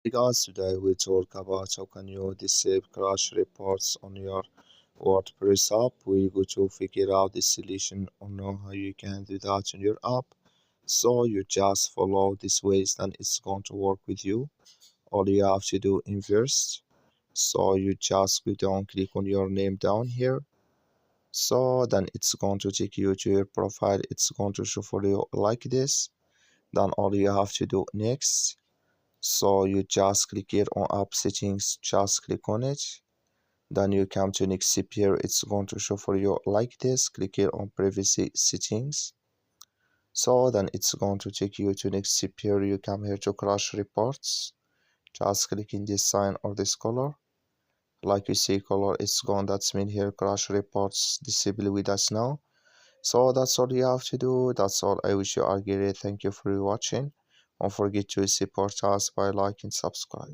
Hey guys, today we talk about how can you disable crash reports on your WordPress app. We go to figure out the solution or know how you can do that on your app. So you just follow these ways and it's going to work with you. All you have to do in first. So you just go down, click on your name down here. So then it's going to take you to your profile. It's going to show for you like this. Then all you have to do next, so you just click here on app settings, just click on it. Then you come to next step here, it's going to show for you like this. Click here on privacy settings. So then it's going to take you to next step here. You come here to crash reports, just click in this sign or this color. Like you see color is gone, that's mean here crash reports disable with us now. So that's all you have to do. That's all. I wish you are great. Thank you for watching. Don't forget to support us by liking, subscribe.